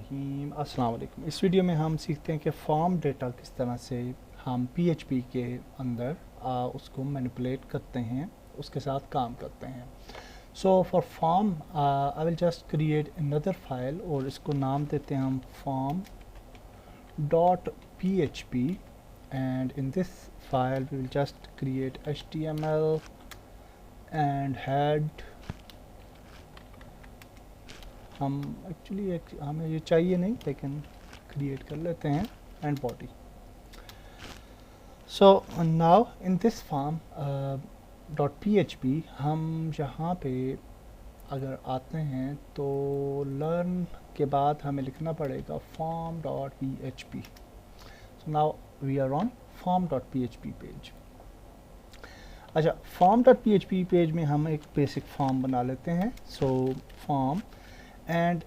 बिस्मिल्लाहिर्रहमानिर्रहीम। अस्सलाम वालेकुम। इस वीडियो में हम सीखते हैं कि फॉर्म डेटा किस तरह से हम पीएचपी के अंदर उसको मैनिपुलेट करते हैं, उसके साथ काम करते हैं। So for form I will just create another file और इसको नाम देते हैं हम form dot PHP and in this file we will just create HTML and head. हम एक्चुअली हमें ये चाहिए नहीं लेकिन क्रिएट कर लेते हैं and body. So now in this form dot PHP हम यहाँ पे अगर आते हैं तो लर्न के बाद हमें लिखना पड़ेगा form dot PHP. So now we are on form dot PHP page. अच्छा, फॉर्म डॉट पीएचपी पेज में हम एक बेसिक फॉर्म बना लेते हैं। So form and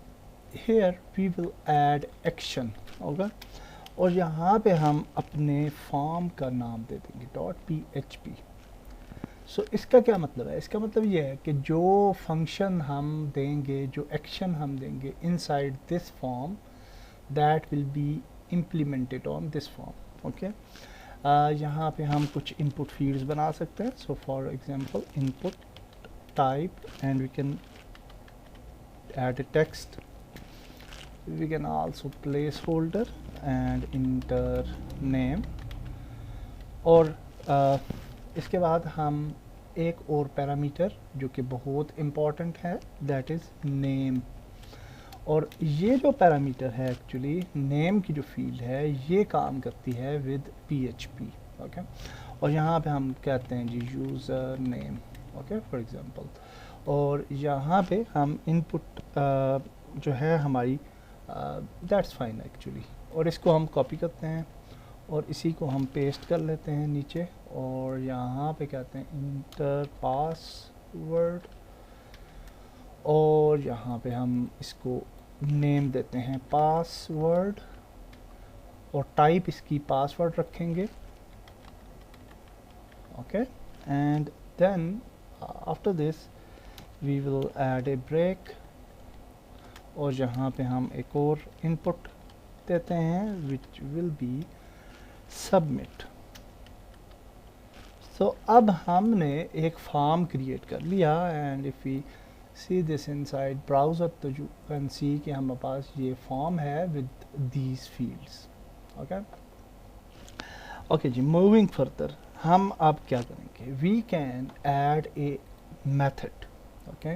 here we will add action होगा और यहाँ पे हम अपने फॉर्म का नाम दे देंगे डॉट पीएचपी। सो इसका क्या मतलब है? इसका मतलब ये है कि जो फंक्शन हम देंगे, जो एक्शन हम देंगे inside this form, that will be implemented on this form. Okay, यहाँ पे हम कुछ इनपुट फील्ड्स बना सकते हैं। So for example input type and we can add a text. We can also placeholder and enter name और इसके बाद हम एक और पैरामीटर जो कि बहुत इम्पॉर्टेंट है, दैट इज़ नेम। और ये जो पैरामीटर है एक्चुअली नेम की जो फील्ड है ये काम करती है विद PHP। ओके, और यहाँ पे हम कहते हैं जी user name. Okay, for example, और यहाँ पे हम इनपुट जो है हमारी दैट्स फाइन एक्चुअली, और इसको हम कॉपी करते हैं और इसी को हम पेस्ट कर लेते हैं नीचे और यहाँ पे कहते हैं इंटर पासवर्ड और यहाँ पे हम इसको नेम देते हैं पासवर्ड और टाइप इसकी पासवर्ड रखेंगे। Okay, and then after this we will add a break और यहाँ पे हम एक और इनपुट देते हैं which will be submit। so अब हमने एक फॉर्म क्रिएट कर लिया and if we see this inside browser तो यू कैन सी कि हमारे पास ये फॉर्म है विद दीज फील्ड्स। ओके जी, मूविंग फर्दर हम अब क्या करेंगे, we can add a method. Okay,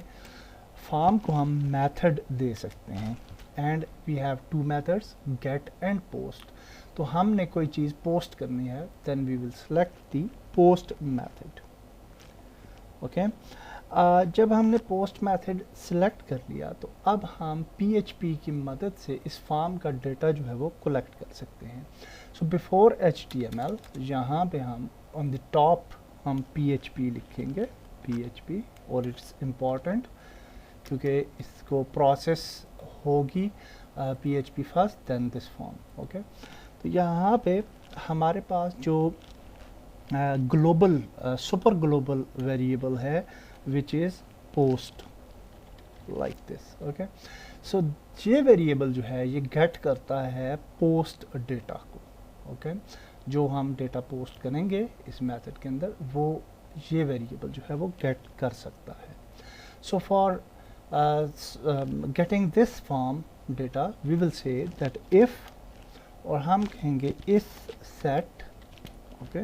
form को हम मेथड दे सकते हैं and we have two methods, get and post. तो हमने कोई चीज़ पोस्ट करनी है, then we will select the post method. Okay, जब हमने पोस्ट मेथड सेलेक्ट कर लिया तो अब हम PHP की मदद से इस फॉर्म का डेटा जो है वो कलेक्ट कर सकते हैं। सो बिफोर HTML यहाँ पे हम ऑन द टॉप हम PHP लिखेंगे, PHP, और इट्स इम्पॉर्टेंट क्योंकि इसको प्रोसेस होगी PHP first then this form. Okay, तो यहाँ पे हमारे पास जो ग्लोबल सुपर ग्लोबल वेरिएबल है which is post like this. Okay, so ये वेरिएबल जो है ये गेट करता है पोस्ट डेटा को। ओके, जो हम डेटा पोस्ट करेंगे इस मेथड के अंदर वो ये वेरिएबल जो है वो गेट कर सकता है। So for getting this form data we will say that if, और हम कहेंगे isset. Okay,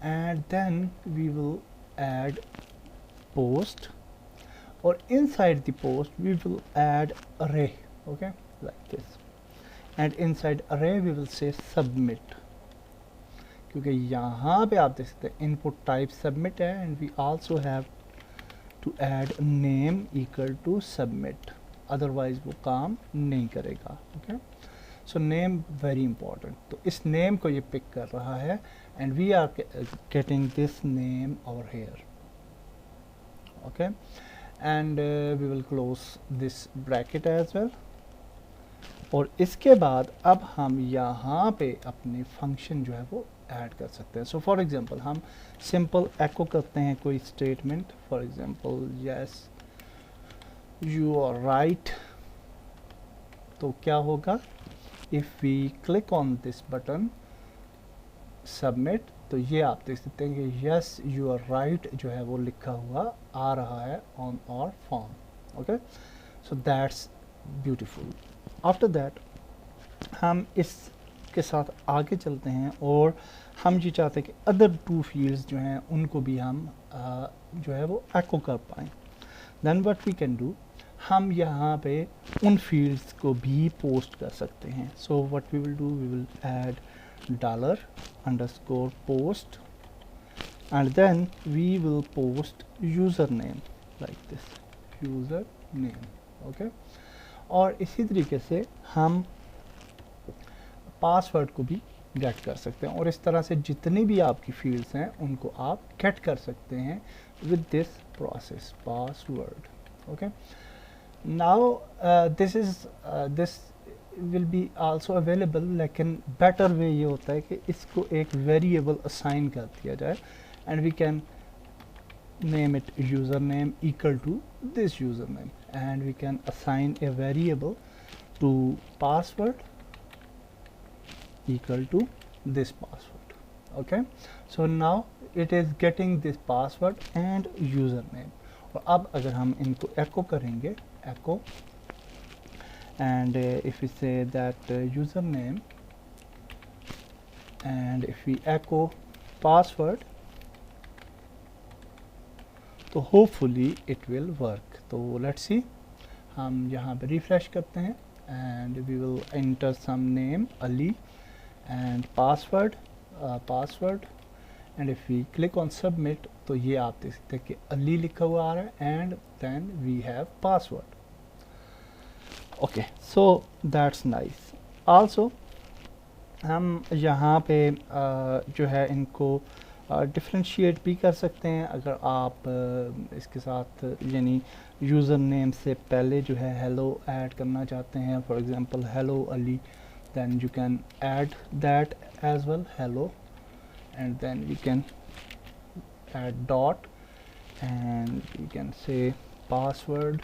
and then we will add post और inside the post we will add array. Okay, like this, and inside array we will say submit, क्योंकि यहाँ पे आप देख सकते हैं इनपुट टाइप सबमिट है and we also have to add name equal to submit, otherwise वो काम नहीं करेगा। Okay, so name very important, तो इस नेम को ये पिक कर रहा है and we are getting this name over here. Okay, and we will close this bracket as well, और इसके बाद अब हम यहाँ पे अपने फंक्शन जो है वो ऐड कर सकते हैं। सो फॉर एग्जांपल हम सिंपल एको करते हैं कोई statement, for example yes you are right तो क्या होगा, if we click on this button submit, तो ये आप देख सकते हैं कि यस यू आर राइट जो है वो लिखा हुआ आ रहा है on our form. Okay, so that's beautiful. After that हम इसके साथ आगे चलते हैं और हम ये चाहते हैं कि अदर 2 फील्ड्स जो हैं उनको भी हम जो है वो एको कर पाएँ। Then what we can do, हम यहाँ पे उन फील्ड्स को भी पोस्ट कर सकते हैं। So what we will do, we will add $_post and then we will post username like this, username। Okay, और इसी तरीके से हम पासवर्ड को भी गेट कर सकते हैं, और इस तरह से जितनी भी आपकी फील्ड्स हैं उनको आप गेट कर सकते हैं with this process password. Okay, now this will be also available, लेकिन बेटर वे ये होता है कि इसको एक वेरिएबल असाइन कर दिया जाए and we can name it username equal to this username, and we can assign a variable to password equal to this password। okay, so now it is getting this password and username। और अब अगर हम इनको echo करेंगे, echo, and if we say that username and if we echo password, तो hopefully it will work. तो let's see, हम यहाँ पे रिफ्रेश करते हैं and we will enter some name Ali and password and if we click on submit, तो ये आप देख सकते हैं कि अली लिखा हुआ आ रहा है and then we have password. Okay, so that's nice. Also हम यहाँ पे जो है इनको डिफ्रेंशिएट भी कर सकते हैं। अगर आप इसके साथ यानी यूज़र नेम से पहले जो है हेलो ऐड करना चाहते हैं, for example hello Ali, then you can add that as well, hello, and then we can add dot and we can say password,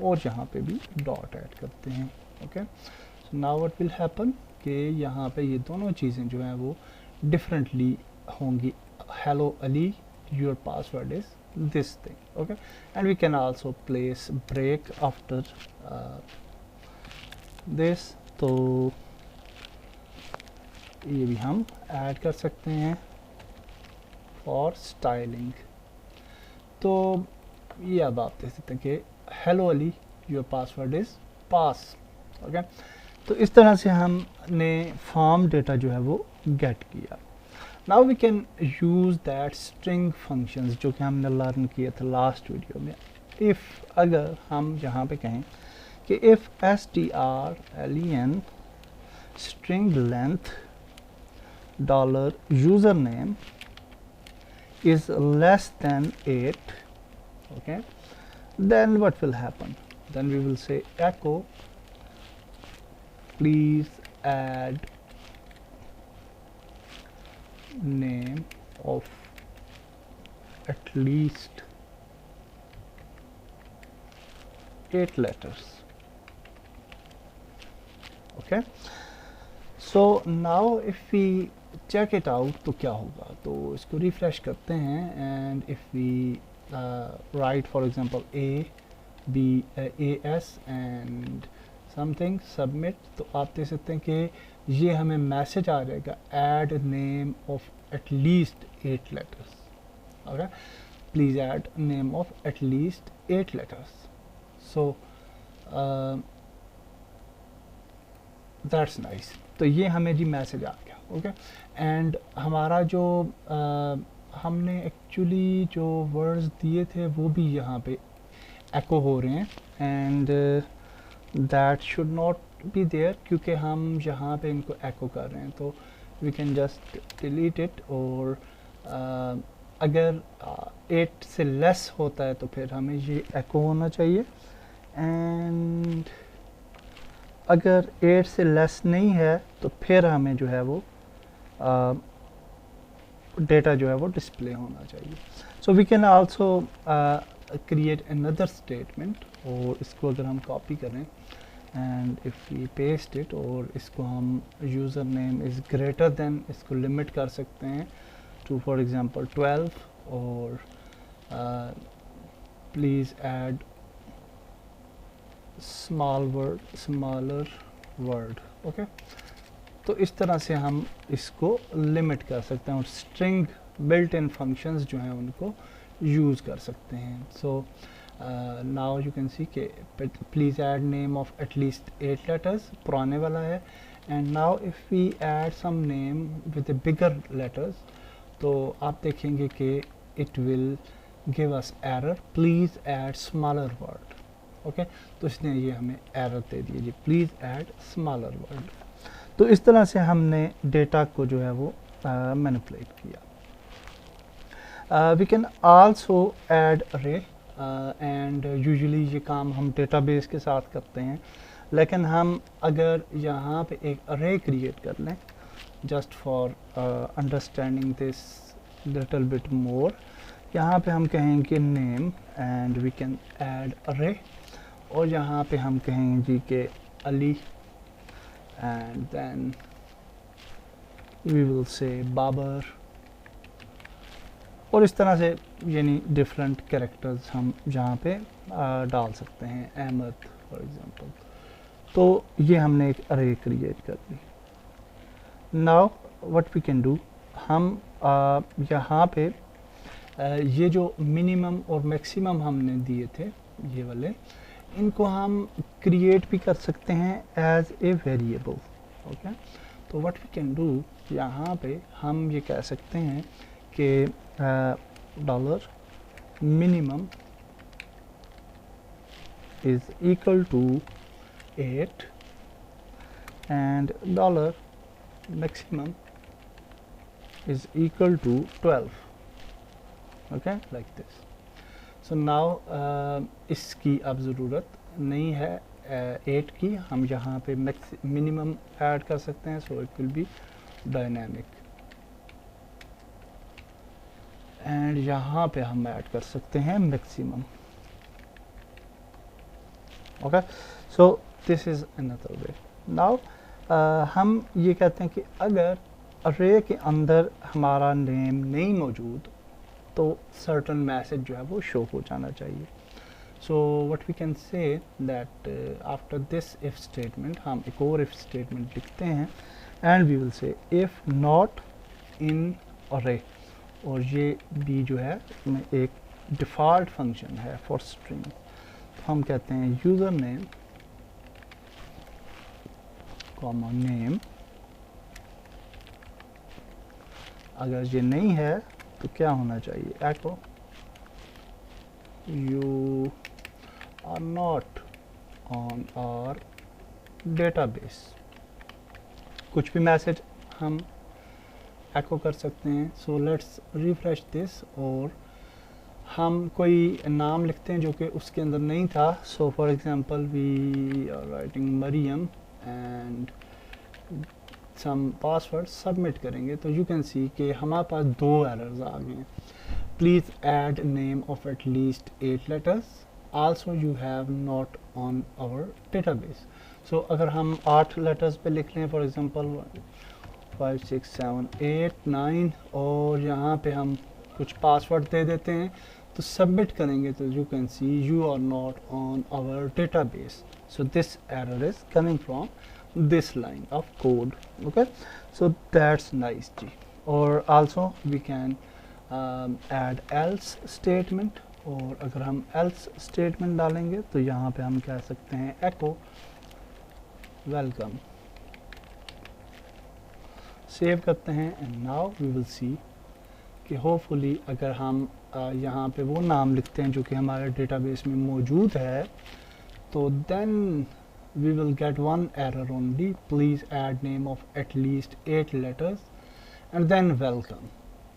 और यहाँ पे भी डॉट ऐड करते हैं। Okay, so now what will happen कि यहाँ पे ये दोनों चीज़ें जो हैं वो differently होंगी। hello Ali, your password is this thing। okay, and we can also place break after this, तो ये भी हम ऐड कर सकते हैं for styling। तो ये अब आप देख सकते हैं कि hello Ali, your password is pass। okay, तो इस तरह से हमने फॉर्म डेटा जो है वो गेट किया। Now we can use that string functions जो कि हमने लर्न किए थे लास्ट वीडियो में। इफ़ अगर हम यहाँ पे कहें कि if strlen string length $username is less than 8, okay, then what will happen? Then we will say echo please add name of at least 8 letters। okay, so now if we check it out, तो क्या होगा, तो इसको refresh करते हैं and if we write for example AS and something submit, तो आप देख सकते हैं कि ये हमें मैसेज आ जाएगा add name of at least 8 letters. Okay, please add name of at least 8 letters. So that's nice. तो ये हमें जी मैसेज आ गया। ओके, एंड हमारा जो हमने एक्चुअली जो वर्ड्स दिए थे वो भी यहाँ पे एको हो रहे हैं and that should not be there, क्योंकि हम यहाँ पे इनको एको कर रहे हैं। तो we can just delete it, और अगर 8 से लेस होता है तो फिर हमें ये एको होना चाहिए, एंड अगर 8 से लेस नहीं है तो फिर हमें जो है वो डेटा जो है वो डिस्प्ले होना चाहिए। So we can also create another statement, और इसको अगर हम कॉपी करें and if we paste it, और इसको हम user name is greater than, इसको लिमिट कर सकते हैं टू फॉर एग्जांपल 12, और please add smaller word. Okay, तो इस तरह से हम इसको लिमिट कर सकते हैं और स्ट्रिंग बिल्ट इन फंक्शंस जो हैं उनको यूज़ कर सकते हैं। So now you can see के please add name of at least 8 letters, पुराने वाला है। And now if we add some name with a bigger letters, तो आप देखेंगे कि it will give us error, please add smaller word. Okay, तो इसने ये हमें एरर दे दी जी, प्लीज़ ऐड स्मॉलर वर्ड। तो इस तरह से हमने डेटा को जो है वो मैनिपुलेट किया। वी कैन आल्सो ऐड अरे, एंड यूजुअली ये काम हम डेटाबेस के साथ करते हैं, लेकिन हम अगर यहाँ पे एक अरे क्रिएट कर लें just for understanding this little bit more, यहाँ पे हम कहेंगे name and we can add array, और यहाँ पे हम कहेंगे जी के Ali, and then we will say Babar, और इस तरह से यानी डिफरेंट कैरेक्टर्स हम जहाँ पे डाल सकते हैं, अहमद फॉर एग्जांपल। तो ये हमने एक अरे क्रिएट कर दी। Now what we can do, हम यहाँ पे ये जो मिनिमम और मैक्सिमम हमने दिए थे ये वाले, इनको हम क्रिएट भी कर सकते हैं एज ए वेरिएबल। ओके, तो व्हाट वी कैन डू, यहाँ पे हम ये कह सकते हैं कि dollar minimum is equal to 8 and dollar maximum is equal to 12। Okay, like this. So now इसकी अब ज़रूरत नहीं है 8 की, हम यहाँ पे मिनिमम ऐड कर सकते हैं, so it will be dynamic. And यहाँ पे हम ऐड कर सकते हैं maximum. Okay, so this is another way. Now हम ये कहते हैं कि अगर अरे के अंदर हमारा नेम नहीं मौजूद तो सर्टन मैसेज जो है वो शो हो जाना चाहिए। So what we can say that after this if statement हम एक और इफ स्टेटमेंट लिखते हैं, and we will say if not in array, और ये भी जो है उसमें एक डिफ़ॉल्ट फंक्शन है फॉर स्ट्रिंग। तो हम कहते हैं यूज़र नेम कॉमा नेम, अगर ये नहीं है तो क्या होना चाहिए, echo you are not on our database. कुछ भी मैसेज हम एको कर सकते हैं। सो लेट्स रिफ्रेश दिस, और हम कोई नाम लिखते हैं जो कि उसके अंदर नहीं था। So for example we are writing Mariam and some password, submit करेंगे तो यू कैन सी कि हमारे पास 2 एरर्स आ गए हैं। Please add name of at least 8 letters, also you have not on our database. So अगर हम 8 लेटर्स पे लिख लें, फॉर एग्जांपल 5 6 7 8 9, और यहाँ पे हम कुछ पासवर्ड दे देते हैं, तो सबमिट करेंगे तो you can see you are not on our database. So this error is coming from this line of code. Okay, so that's nice जी। और also we can add else statement, और अगर हम else statement डालेंगे तो यहाँ पे हम कह सकते हैं echo welcome। सेव करते हैं and now we will see कि होपफुली अगर हम यहाँ पे वो नाम लिखते हैं जो कि हमारे डेटाबेस में मौजूद है, तो then we will get one error only, please add name of at least 8 letters and then welcome।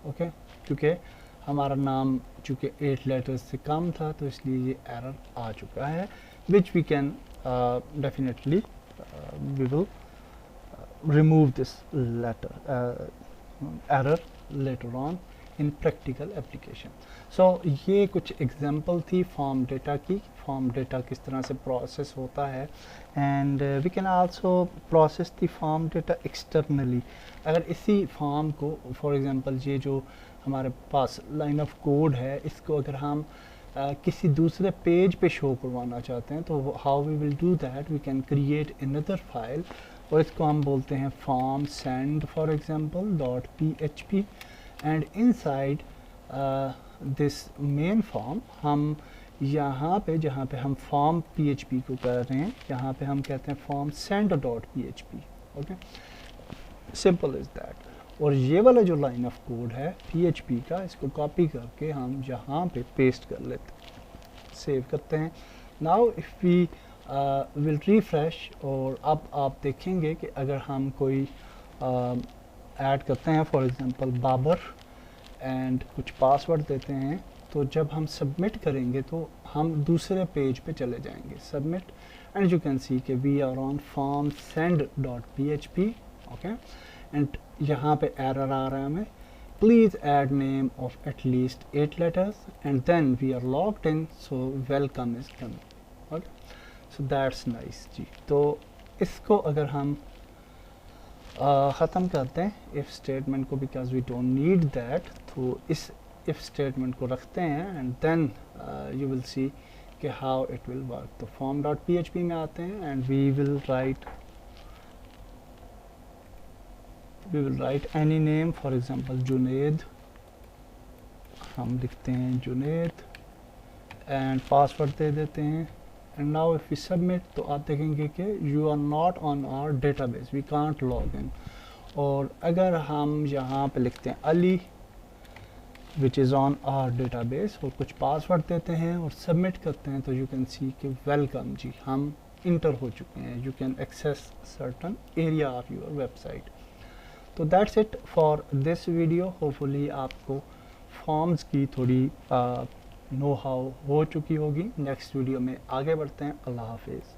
okay, क्योंकि हमारा नाम चूँकि 8 letters से कम था तो इसलिए ये error आ चुका है, which we can definitely we will remove this letter error later on in practical application. So ये कुछ एग्जांपल थी फॉर्म डेटा की, फॉर्म डेटा किस तरह से प्रोसेस होता है। And we can also process the form data externally. अगर इसी फॉर्म को फॉर एग्जांपल ये जो हमारे पास लाइन ऑफ कोड है, इसको अगर हम किसी दूसरे पेज पे शो करवाना चाहते हैं तो how we will do that, we can create another file और इसको हम बोलते हैं form send for example dot PHP। And inside this main form हम यहाँ पे जहाँ पे हम फॉर्म PHP को कर रहे हैं, यहाँ पे हम कहते हैं form send dot PHP। Okay, simple is that. और ये वाला जो लाइन ऑफ कोड है PHP का, इसको कॉपी करके हम यहाँ पे पेस्ट कर लेते हैं, सेव करते हैं। Now if we will refresh, और अब आप देखेंगे कि अगर हम कोई ऐड करते हैं फॉर एग्जांपल बाबर एंड कुछ पासवर्ड देते हैं, तो जब हम सबमिट करेंगे तो हम दूसरे पेज पे चले जाएंगे, submit, and you can see कि we are on form send dot PHP। Okay, and यहाँ पे एरर आ रहा है हमें, please add name of at least 8 letters and then we are logged in, so welcome is coming. Okay, so that's nice जी। तो इसको अगर हम ख़त्म करते हैं इफ़ स्टेटमेंट को, because we don't need that, तो इस इफ़ स्टेटमेंट को रखते हैं and then you will see कि हाउ इट विल वर्क। तो फॉर्म डॉट PHP में आते हैं and we will write any name, for example Junaid, हम लिखते हैं जुनेद एंड पासवर्ड दे देते हैं। And now if we submit, तो आप देखेंगे कि you are not on our database, we can't log in. और अगर हम यहाँ पे लिखते हैं Ali which is on our database और कुछ पासवर्ड देते हैं और सबमिट करते हैं, तो यू कैन सी कि वेलकम जी, हम इंटर हो चुके हैं, you can access certain area of your website. तो that's it for this video. Hopefully आपको फॉर्म्स की थोड़ी नो हाउ हो चुकी होगी। नेक्स्ट वीडियो में आगे बढ़ते हैं। अल्लाह हाफिज़।